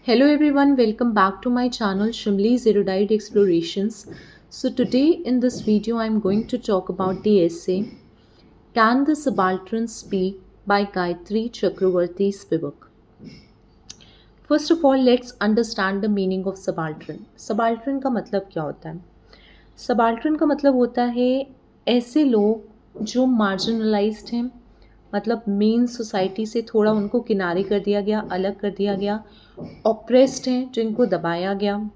Hello everyone, welcome back to my channel Shimli's Erudite Explorations. So today in this video I'm going to talk about the essay Can the Subaltern Speak by Gayatri Chakravarti Spivak. First of all, let's understand the meaning of subaltern. Subaltern का मतलब क्या होता है? Subaltern का मतलब होता है ऐसे लोग जो मार्जिनलाइज्ड हैं, मतलब मेन सोसाइटी से थोड़ा उनको किनारे कर दिया गया, अलग कर दिया गया, ऑप्रेस्ड हैं, जिनको दबाया गया।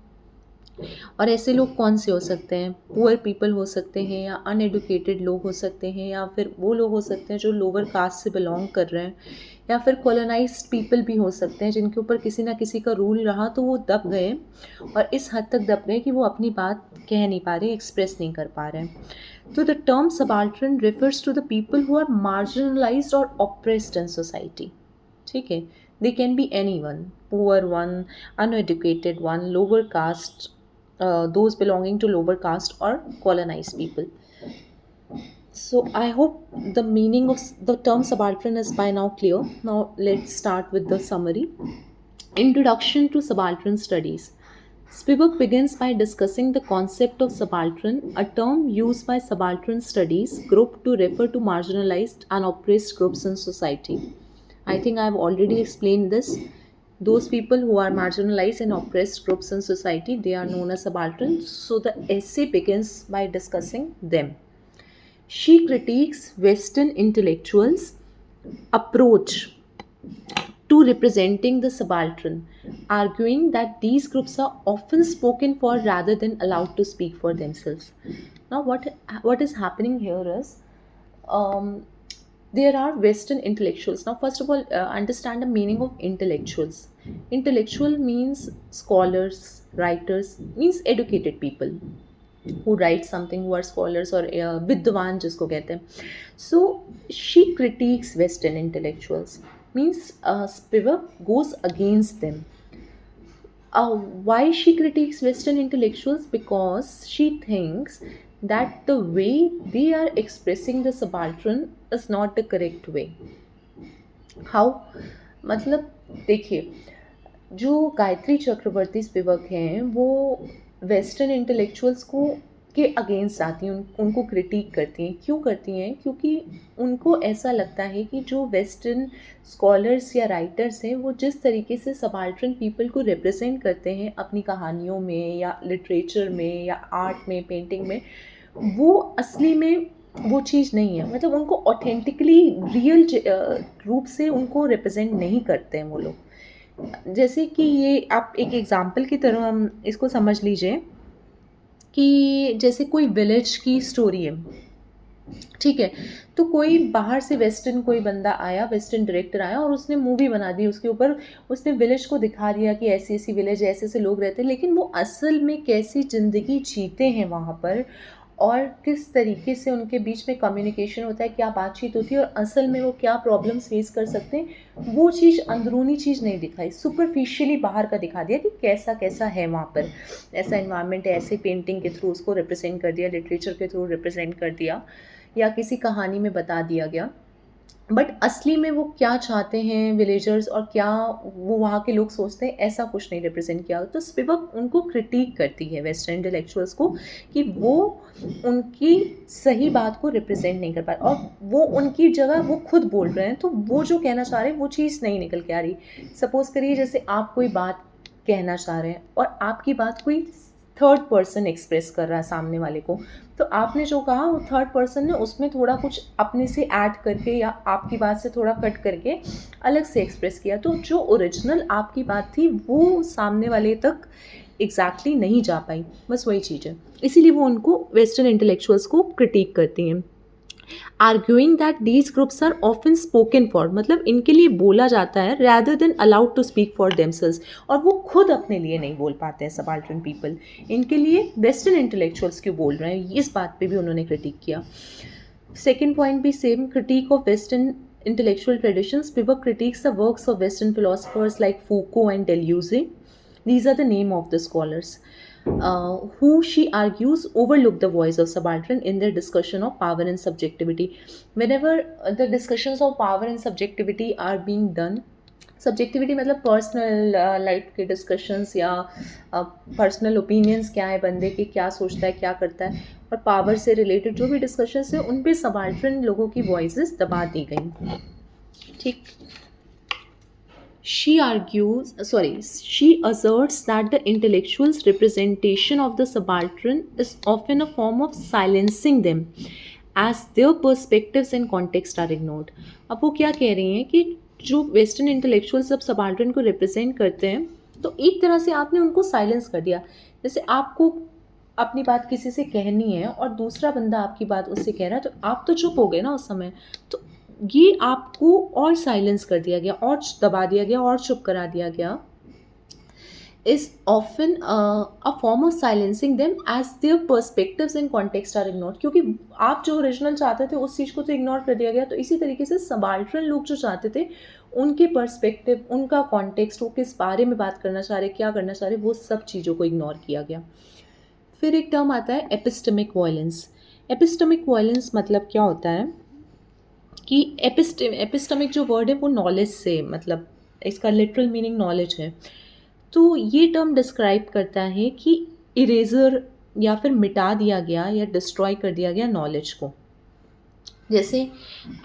और ऐसे लोग कौन से हो सकते हैं? पुअर पीपल हो सकते हैं, या अनएडुकेटेड लोग हो सकते हैं, या फिर वो लोग हो सकते हैं जो लोअर कास्ट से बिलोंग कर रहे हैं, या फिर कॉलोनाइज्ड पीपल भी हो सकते हैं जिनके ऊपर किसी ना किसी का रूल रहा तो वो दब गए, और इस हद तक दब गए कि वो अपनी बात कह नहीं पा रहे, एक्सप्रेस नहीं कर पा रहे हैं। तो the term subaltern refers to the people who are marginalised और ऑप्रेस्ड इन सोसाइटी। ठीक है, they can be any one, poor one, uneducated one, lower caste, those belonging to lower caste or colonized people. So I hope the meaning of the term subaltern is by now clear. Now let's start with the summary. Introduction to Subaltern Studies. Spivak begins by discussing the concept of subaltern, a term used by subaltern studies group to refer to marginalized and oppressed groups in society. I think I have already explained this. Those people who are marginalized and oppressed groups in society, they are known as subalterns. So the essay begins by discussing them. She critiques Western intellectuals' approach to representing the subaltern, arguing that these groups are often spoken for rather than allowed to speak for themselves. Now, what is happening here is, um, there are Western intellectuals. Now, first of all, understand the meaning of intellectuals. Intellectual means scholars, writers, means educated people who write something, who are scholars or vidwan जिसको कहते हैं. So she critiques Western intellectuals, means Spivak goes against them. Why she critiques Western intellectuals? Because she thinks that the way they are expressing the subaltern is not the correct way. How? मतलब देखिए, जो Gayatri Chakravorty Spivak हैं वो western intellectuals को के against आती हैं, उनको क्रिटिक करती हैं। क्यों करती हैं? क्योंकि उनको ऐसा लगता है कि जो वेस्टर्न स्कॉलर्स या राइटर्स हैं वो जिस तरीके से सबाल्टर्न पीपल को रिप्रेजेंट करते हैं अपनी कहानियों में या लिटरेचर में या आर्ट में, पेंटिंग में, वो असली में वो चीज़ नहीं है। मतलब उनको ऑथेंटिकली रियल रूप से उनको रिप्रेजेंट नहीं करते हैं वो लोग। जैसे कि ये आप एक एग्ज़ाम्पल की तरह हम इसको समझ लीजिए कि जैसे कोई विलेज की स्टोरी है, ठीक है, तो कोई बाहर से वेस्टर्न कोई बंदा आया, वेस्टर्न डायरेक्टर आया और उसने मूवी बना दी, उसके ऊपर उसने विलेज को दिखा दिया कि ऐसी ऐसी विलेज, ऐसे ऐसे लोग रहते हैं, लेकिन वो असल में कैसी ज़िंदगी जीते हैं वहाँ पर और किस तरीके से उनके बीच में कम्युनिकेशन होता है, क्या बातचीत होती है और असल में वो क्या प्रॉब्लम्स फेस कर सकते हैं, वो चीज़, अंदरूनी चीज़ नहीं दिखाई, सुपरफिशियली बाहर का दिखा दिया कि कैसा कैसा है वहाँ पर, ऐसा इन्वायरमेंट है, ऐसे पेंटिंग के थ्रू उसको रिप्रेजेंट कर दिया, लिटरेचर के थ्रू रिप्रेजेंट कर दिया या किसी कहानी में बता दिया गया। बट असली में वो क्या चाहते हैं विलेजर्स और क्या वो वहाँ के लोग सोचते हैं, ऐसा कुछ नहीं रिप्रेजेंट किया। तो स्पिवक उनको क्रिटिक करती है वेस्टर्न इंटेलेक्चुअल्स को कि वो उनकी सही बात को रिप्रेजेंट नहीं कर पा रहे और वो उनकी जगह वो खुद बोल रहे हैं, तो वो जो कहना चाह रहे हैं वो चीज़ नहीं निकल के आ रही। सपोज़ करिए जैसे आप कोई बात कहना चाह रहे हैं और आपकी बात कोई थर्ड पर्सन एक्सप्रेस कर रहा है सामने वाले को, तो आपने जो कहा वो थर्ड पर्सन ने उसमें थोड़ा कुछ अपने से ऐड करके या आपकी बात से थोड़ा कट करके अलग से एक्सप्रेस किया, तो जो ओरिजिनल आपकी बात थी वो सामने वाले तक एग्जैक्टली नहीं जा पाई। बस वही चीज़ है, इसीलिए वो उनको वेस्टर्न इंटेलेक्चुअल्स को क्रिटिक करती हैं। Arguing that these groups are often spoken for, मतलब इनके लिए बोला जाता है rather than allowed to speak for themselves, और वो खुद अपने लिए नहीं बोल पाते हैं सबाल्टर्न पीपल, इनके लिए वेस्टर्न इंटेलेक्चुअल्स क्यों बोल रहे हैं, इस बात पे भी उन्होंने क्रिटिक किया। सेकेंड पॉइंट भी same, critic of western intellectual traditions. Spivak critiques the works of Western philosophers like Foucault and Deleuze. These are the name of the scholars who she argues overlook the voice of subaltern in their discussion of power and subjectivity. Whenever the discussions of power and subjectivity are being done, subjectivity मतलब personal life के discussions या personal opinions क्या है बंदे के, क्या सोचता है, क्या करता है, और पावर से रिलेटेड जो भी डिस्कशंस है उन पे सबाल्टर्न लोगों की वॉइसेस दबा दी गई। ठीक। She asserts that the intellectual's representation of the subaltern is often a form of silencing them as their perspectives and context are ignored. अब वो क्या कह रही हैं कि जो वेस्टर्न इंटेलेक्चुअल्स जब सबाल्टर्न को रिप्रेजेंट करते हैं तो एक तरह से आपने उनको साइलेंस कर दिया। जैसे आपको अपनी बात किसी से कहनी है और दूसरा बंदा आपकी बात उससे कह रहा है, तो आप तो चुप हो गए ना उस समय। तो ये आपको और साइलेंस कर दिया गया और दबा दिया गया और चुप करा दिया गया। is often a form of silencing them as their perspectives and context are ignored, क्योंकि आप जो ओरिजिनल चाहते थे उस चीज़ को तो इग्नोर कर दिया गया। तो इसी तरीके से सबाल्टर्न लोग जो चाहते थे उनके पर्सपेक्टिव, उनका कॉन्टेक्स्ट, वो किस बारे में बात करना चाह रहे, क्या करना चाह रहे, वो सब चीज़ों को इग्नोर किया गया। फिर एक टर्म आता है एपिस्टेमिक वायलेंस। एपिस्टेमिक वायलेंस मतलब क्या होता है कि एपिस्टेमिक जो वर्ड है वो नॉलेज से, मतलब इसका लिटरल मीनिंग नॉलेज है। तो ये टर्म डिस्क्राइब करता है कि इरेजर या फिर मिटा दिया गया या डिस्ट्रॉय कर दिया गया नॉलेज को। जैसे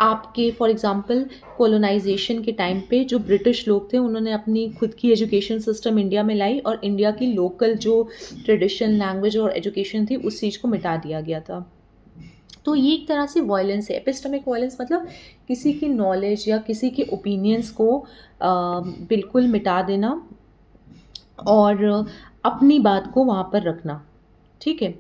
आपके फॉर एग्जांपल कॉलोनाइजेशन के टाइम पे जो ब्रिटिश लोग थे उन्होंने अपनी खुद की एजुकेशन सिस्टम इंडिया में लाई और इंडिया की लोकल जो ट्रेडिशन, लैंग्वेज और एजुकेशन थी उस चीज़ को मिटा दिया गया था। तो ये एक तरह से वायलेंस है। एपिस्टेमिक वायलेंस मतलब किसी की नॉलेज या किसी के ओपिनियंस को बिल्कुल मिटा देना और अपनी बात को वहाँ पर रखना। ठीक है।